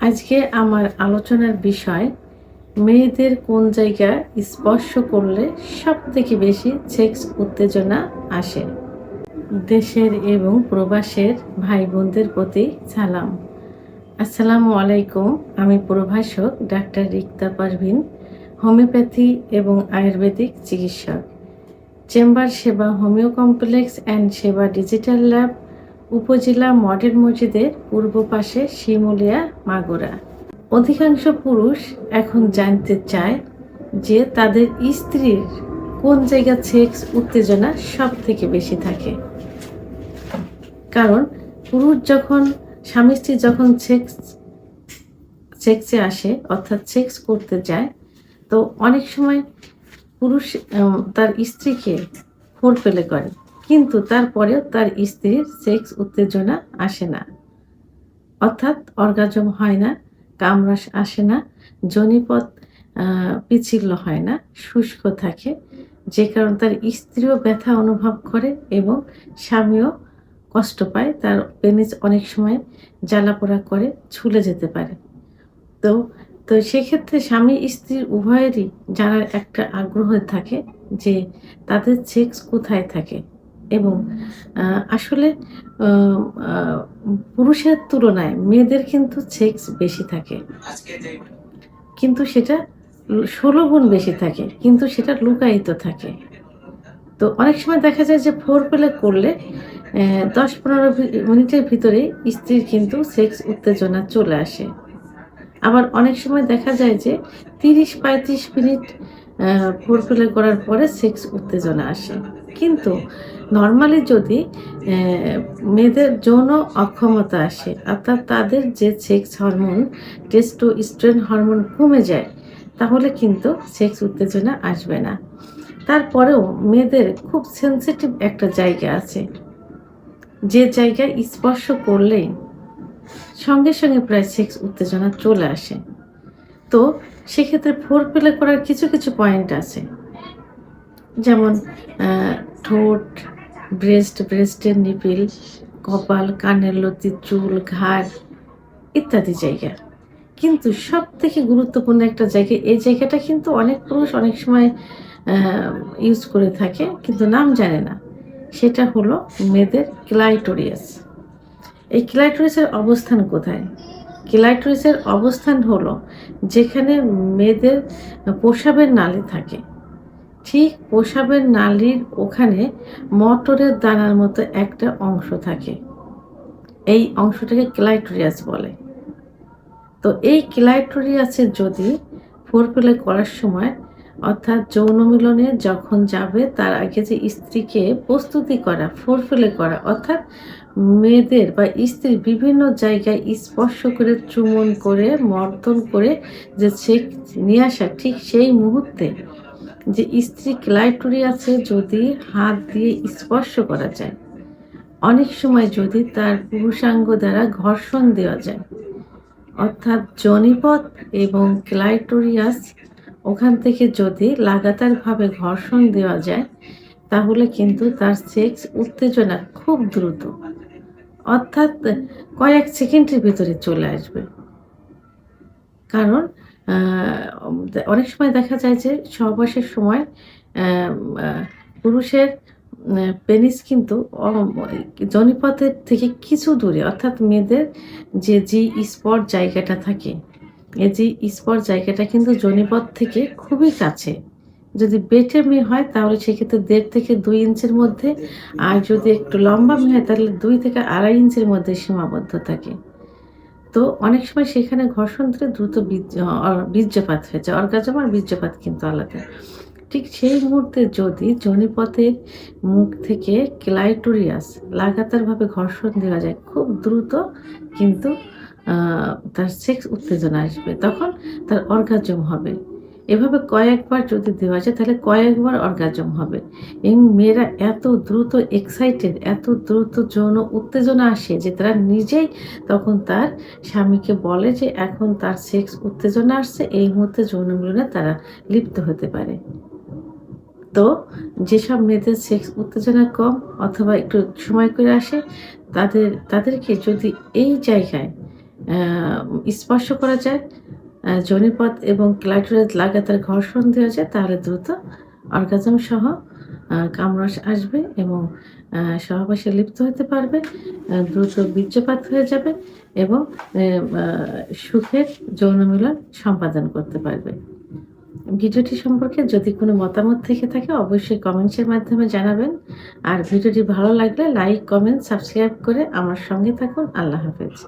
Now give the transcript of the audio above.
আজকে আমার আলোচনার বিষয় মেয়েদের কোন জায়গা স্পর্শ করলে সবথেকে বেশি সেক্স উত্তেজনা আসে। দেশের এবং প্রবাসের ভাই বোনদের প্রতি সালাম। আসসালামু আলাইকুম। আমি প্রভাষক ডাক্তার রিক্তা পারভিন, হোমিওপ্যাথি এবং আয়ুর্বেদিক চিকিৎসক। চেম্বার সেবা হোমিও কমপ্লেক্স অ্যান্ড সেবা ডিজিটাল ল্যাব, উপজেলা মডেল মসজিদের পূর্ব পাশে শিমুলিয়া, মাগুরা। অধিকাংশ পুরুষ এখন জানতে চায় যে তাদের স্ত্রীর কোন জায়গায় সেক্স উত্তেজনা সব থেকে বেশি থাকে। কারণ পুরুষ যখন স্বামী স্ত্রী যখন সেক্সে আসে অর্থাৎ সেক্স করতে যায়, তো অনেক সময় পুরুষ তার স্ত্রীকে ফোরপ্লে করে, কিন্তু তারপরেও তার স্ত্রীর সেক্স উত্তেজনা আসে না, অর্থাৎ অর্গাজম হয় না, কামরাস আসে না, যোনিপথ পিচ্ছিল হয় না, শুষ্ক থাকে, যে কারণে তার স্ত্রীও ব্যথা অনুভব করে এবং স্বামীও কষ্ট পায়। তার পেনিস অনেক সময় জ্বালাপোড়া করে ছুলে যেতে পারে। তো তো সেক্ষেত্রে স্বামী স্ত্রীর উভয়েরই জানার একটা আগ্রহ থাকে যে তাদের সেক্স কোথায় থাকে এবং আসলে পুরুষের তুলনায় মেয়েদের কিন্তু সেক্স বেশি থাকে, কিন্তু সেটা 16 গুণ বেশি থাকে, কিন্তু সেটা লুকায়িত থাকে। তো অনেক সময় দেখা যায় যে ফোরপ্লে করলে 10-15 মিনিটের ভিতরে স্ত্রীর কিন্তু সেক্স উত্তেজনা চলে আসে। আবার অনেক সময় দেখা যায় যে 30-35 মিনিট ফোরপ্লে করার পরে সেক্স উত্তেজনা আসে। কিন্তু নরমালি যদি মেয়েদের যৌন অক্ষমতা আসে, অর্থাৎ তাদের যে সেক্স হরমোন টেস্টোস্টেরন হরমোন কমে যায়, তাহলে কিন্তু সেক্স উত্তেজনা আসবে না। তারপরেও মেয়েদের খুব সেনসিটিভ একটা জায়গা আছে, যে জায়গায় স্পর্শ করলেই সঙ্গে সঙ্গে প্রায় সেক্স উত্তেজনা চলে আসে। তো সেক্ষেত্রে ফোরপ্লে করার কিছু কিছু পয়েন্ট আছে, যেমন ঠোঁট, ব্রেস্টের নিপিল, কপাল, কানের লতি, চুল, ঘাড় ইত্যাদি জায়গা। কিন্তু সব থেকে গুরুত্বপূর্ণ একটা জায়গা, এই জায়গাটা কিন্তু অনেক পুরুষ অনেক সময় ইউজ করে থাকে কিন্তু নাম জানে না। সেটা হলো মেয়েদের ক্লাইটোরিয়াস। এই ক্লাইটোরিসের অবস্থান কোথায়? ক্লাইটোরিসের অবস্থান হলো যেখানে মেয়েদের প্রস্রাবের নালী থাকে, ঠিক প্রস্রাবের নালীর ওখানে মটরের দানার মতো একটা অংশ থাকে। এই অংশটাকে ক্লাইটোরিয়াস বলে। তো এই ক্লাইটোরিয়াসে যদি ফোরপ্লে করার সময়, অর্থাৎ যৌন মিলনে যখন যাবে তার আগে যে স্ত্রীকে প্রস্তুতি করা, ফোরপ্লে করা, অর্থাৎ মেয়েদের বা স্ত্রীর বিভিন্ন জায়গায় স্পর্শ করে, চুম্বন করে, মর্দন করে যে সেক্স নিয়ে আসা, ঠিক সেই মুহূর্তে যে স্ত্রী ক্লাইটোরিয়াসে যদি হাত দিয়ে স্পর্শ করা যায়, অনেক সময় যদি তার পুরুষাঙ্গ দ্বারা ঘর্ষণ দেওয়া যায়, অর্থাৎ যোনিপথ এবং ক্লাইটোরিয়াস ওখান থেকে যদি লাগাতারভাবে ঘর্ষণ দেওয়া যায়, তাহলে কিন্তু তার সেক্স উত্তেজনা খুব দ্রুত, অর্থাৎ কয়েক সেকেন্ডের ভিতরে চলে আসবে। কারণ অনেক সময় দেখা যায় যে সহবাসের সময় পুরুষের পেনিস কিন্তু যোনিপথের থেকে কিছু দূরে, অর্থাৎ মেয়েদের যে জি স্পট জায়গাটা থাকে, এই জি স্পট জায়গাটা কিন্তু যোনিপথ থেকে খুবই কাছে। যদি বেটে মেয়ে হয় তাহলে সেক্ষেত্রে 1.5 থেকে 2 ইঞ্চির মধ্যে, আর যদি একটু লম্বা মেয়ে হয় তাহলে 2 থেকে 2.5 ইঞ্চির মধ্যে সীমাবদ্ধ থাকে। তো অনেক সময় সেখানে ঘর্ষণ দিলে দ্রুত বীর্যপাত হয়ে যায়। অর্গাজম আর বীর্যপাত কিন্তু আলাদা। ঠিক সেই মুহূর্তে যদি যোনিপথের মুখ থেকে ক্লাইটোরিয়াস লাগাতারভাবে ঘর্ষণ দেওয়া যায়, খুব দ্রুত কিন্তু তার সেক্স উত্তেজনা আসবে। তখন তার অর্গাজম হবে। এভাবে কয়েকবার যদি দেওয়া যায় তাহলে কয়েকবার অর্গাজম হবে এবং মেয়েরা এত দ্রুত এক্সাইটেড, এত দ্রুত যৌন উত্তেজনা আসে যে তারা নিজেই তখন তার স্বামীকে বলে যে এখন তার সেক্স উত্তেজনা আসছে, এই মুহূর্তে যৌন মিলনে তারা লিপ্ত হতে পারে। তো যেসব মেয়েদের সেক্স উত্তেজনা কম অথবা একটু সময় করে আসে, তাদেরকে যদি এই জায়গায় স্পর্শ করা যায়, যোনিপথ এবং ক্লাইটোরিস লাগাতার ঘর্ষণ দেওয়া যায়, তাহলে দ্রুত অর্গাজম সহ কামরস আসবে এবং সহবাসে লিপ্ত হতে পারবে। দ্রুত বীর্যপাত হয়ে যাবে এবং আ সুখের যৌন মিলন সম্পাদন করতে পারবে। ভিডিওটি সম্পর্কে যদি কোনো মতামত থেকে থাকে অবশ্যই কমেন্টসের মাধ্যমে জানাবেন। আর ভিডিওটি ভালো লাগলে লাইক, কমেন্ট, সাবস্ক্রাইব করে আমার সঙ্গে থাকুন। আল্লাহ হাফেজ।